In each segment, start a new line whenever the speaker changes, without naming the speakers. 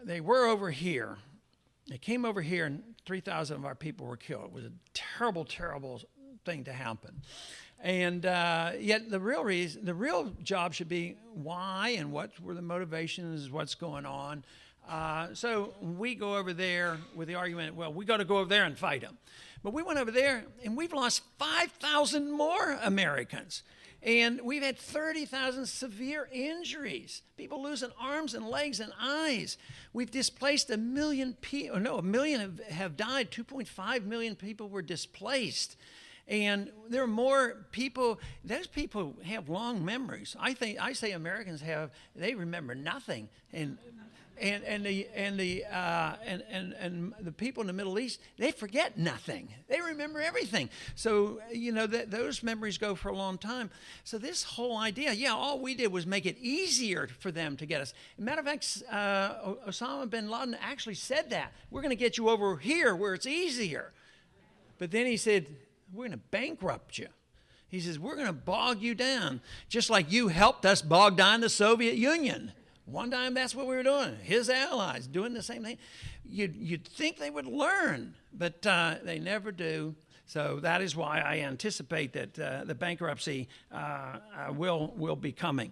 they were over here. They came over here, and 3,000 of our people were killed. It was a terrible, terrible thing to happen. And yet the real job should be why and what were the motivations, what's going on. So we go over there with the argument, well, we got to go over there and fight them. But we went over there, and we've lost 5,000 more Americans. And we've had 30,000 severe injuries, people losing arms and legs and eyes. We've displaced 1 million people. No, 1 million have died. 2.5 million people were displaced. And there are more people. Those people have long memories. I say Americans they remember nothing. And the people in the Middle East, they forget nothing. They remember everything. So those memories go for a long time. So this whole idea, all we did was make it easier for them to get us. As a matter of fact, Osama bin Laden actually said that we're going to get you over here where it's easier. But then he said, we're going to bankrupt you. He says, we're going to bog you down, just like you helped us bog down the Soviet Union. One time that's what we were doing. His allies doing the same thing. You'd think they would learn, but they never do. So that is why I anticipate that the bankruptcy will be coming.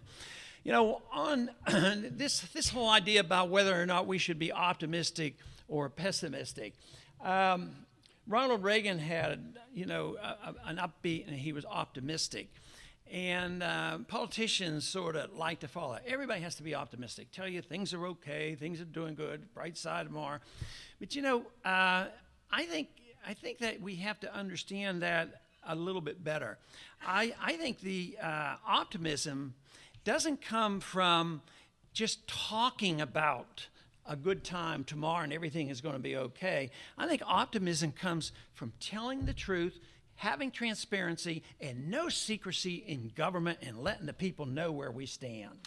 On this whole idea about whether or not we should be optimistic or pessimistic. Ronald Reagan had, an upbeat, and he was optimistic. And politicians sort of like to follow. Everybody has to be optimistic. Tell you things are okay, things are doing good, bright side tomorrow. But I think that we have to understand that a little bit better. I think the optimism doesn't come from just talking about a good time tomorrow and everything is going to be okay. I think optimism comes from telling the truth, having transparency, and no secrecy in government, and letting the people know where we stand.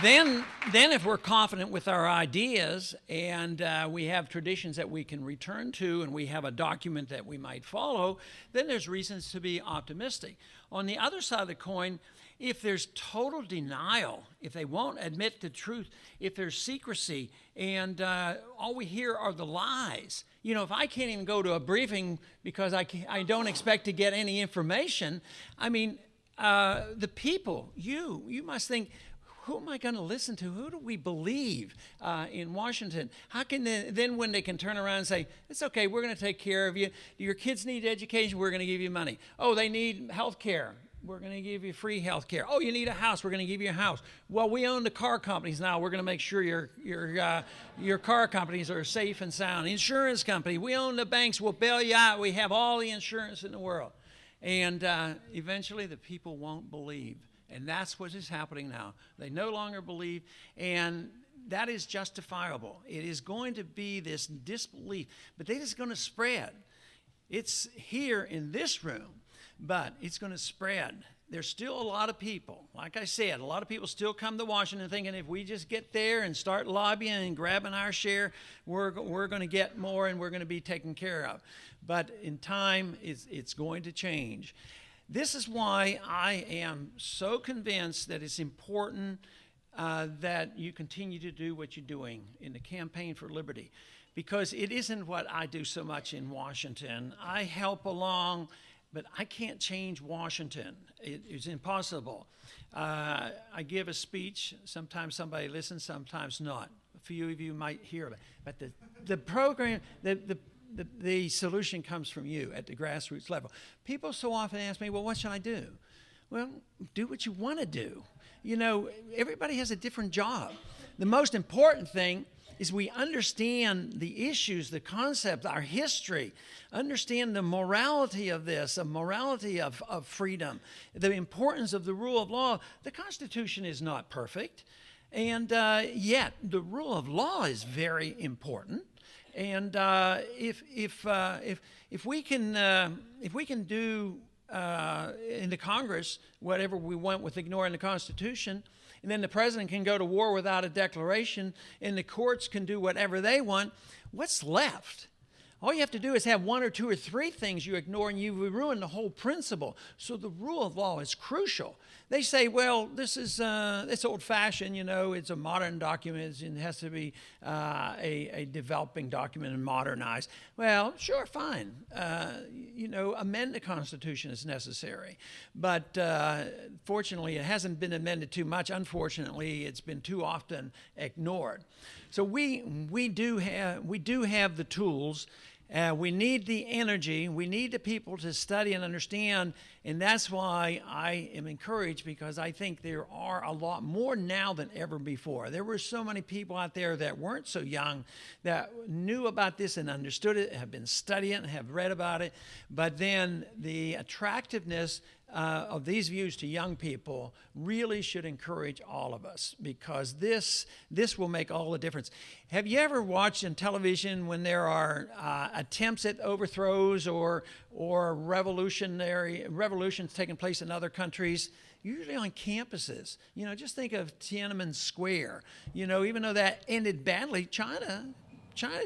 Then if we're confident with our ideas and we have traditions that we can return to and we have a document that we might follow, then there's reasons to be optimistic. On the other side of the coin, if there's total denial, if they won't admit the truth, if there's secrecy and all we hear are the lies, if I can't even go to a briefing because I don't expect to get any information, the people, you must think, who am I going to listen to? Who do we believe in Washington? How can then when they can turn around and say, it's okay, we're going to take care of you. Do your kids need education? We're going to give you money. Oh, they need health care. We're going to give you free health care. Oh, you need a house. We're going to give you a house. Well, we own the car companies now. We're going to make sure your car companies are safe and sound. Insurance company. We own the banks. We'll bail you out. We have all the insurance in the world. And eventually the people won't believe. And that's what is happening now. They no longer believe, and that is justifiable. It is going to be this disbelief, but it is going to spread. It's here in this room, but it's going to spread. There's still a lot of people. Like I said, a lot of people still come to Washington thinking if we just get there and start lobbying and grabbing our share, we're going to get more and we're going to be taken care of. But in time, it's going to change. This is why I am so convinced that it's important that you continue to do what you're doing in the campaign for liberty, because it isn't what I do so much in Washington. I help along, but I can't change Washington. It's impossible. I give a speech. Sometimes somebody listens, sometimes not. A few of you might hear of it. But the program, the solution comes from you at the grassroots level. People so often ask me, well, what should I do? Well, do what you want to do. Everybody has a different job. The most important thing is we understand the issues, the concept, our history, understand the morality of this, the morality of freedom, the importance of the rule of law. The Constitution is not perfect, and yet the rule of law is very important. And if we can do in the Congress whatever we want with ignoring the Constitution, and then the president can go to war without a declaration, and the courts can do whatever they want, what's left? All you have to do is have one or two or three things you ignore, and you ruin the whole principle. So the rule of law is crucial. They say, well, this is it's old-fashioned, it's a modern document, and it has to be a developing document and modernized. Well, sure, fine. Amend the Constitution is necessary. But fortunately, it hasn't been amended too much. Unfortunately, it's been too often ignored. So we do have the tools. We need the energy. We need the people to study and understand, and that's why I am encouraged, because I think there are a lot more now than ever before. There were so many people out there that weren't so young that knew about this and understood it, have been studying it, and have read about it, but then the attractiveness of these views to young people really should encourage all of us, because this will make all the difference. Have you ever watched on television when there are attempts at overthrows or revolutions taking place in other countries? Usually on campuses. Just think of Tiananmen Square. Even though that ended badly, China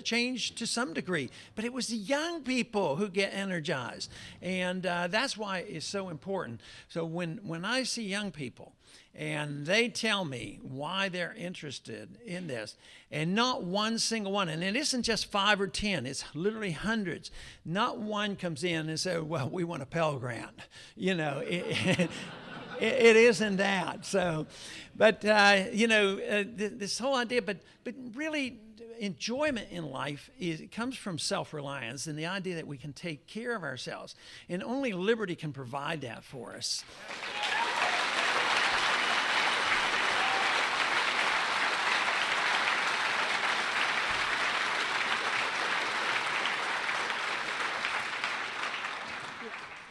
changed to some degree, but it was the young people who get energized, and that's why it's so important. So when I see young people and they tell me why they're interested in this, and not one single one, and it isn't just 5 or 10, it's literally hundreds, not one comes in and says, well, we want a Pell Grant. It isn't that. So, but this whole idea, but really, enjoyment in life comes from self-reliance and the idea that we can take care of ourselves, and only liberty can provide that for us.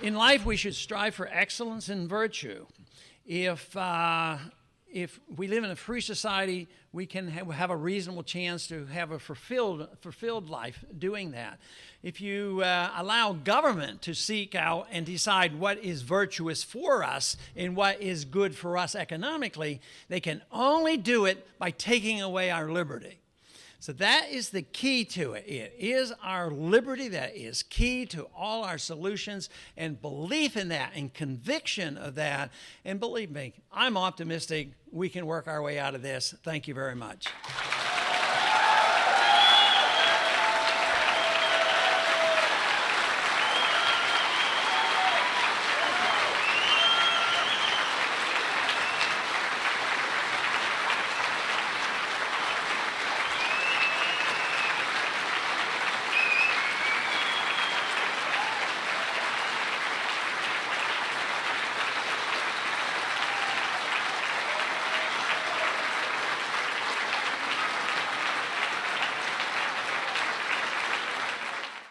In life, we should strive for excellence and virtue. If we live in a free society, we can have a reasonable chance to have a fulfilled life doing that. If you allow government to seek out and decide what is virtuous for us and what is good for us economically, they can only do it by taking away our liberty. So that is the key to it. It is our liberty that is key to all our solutions, and belief in that and conviction of that. And believe me, I'm optimistic we can work our way out of this. Thank you very much.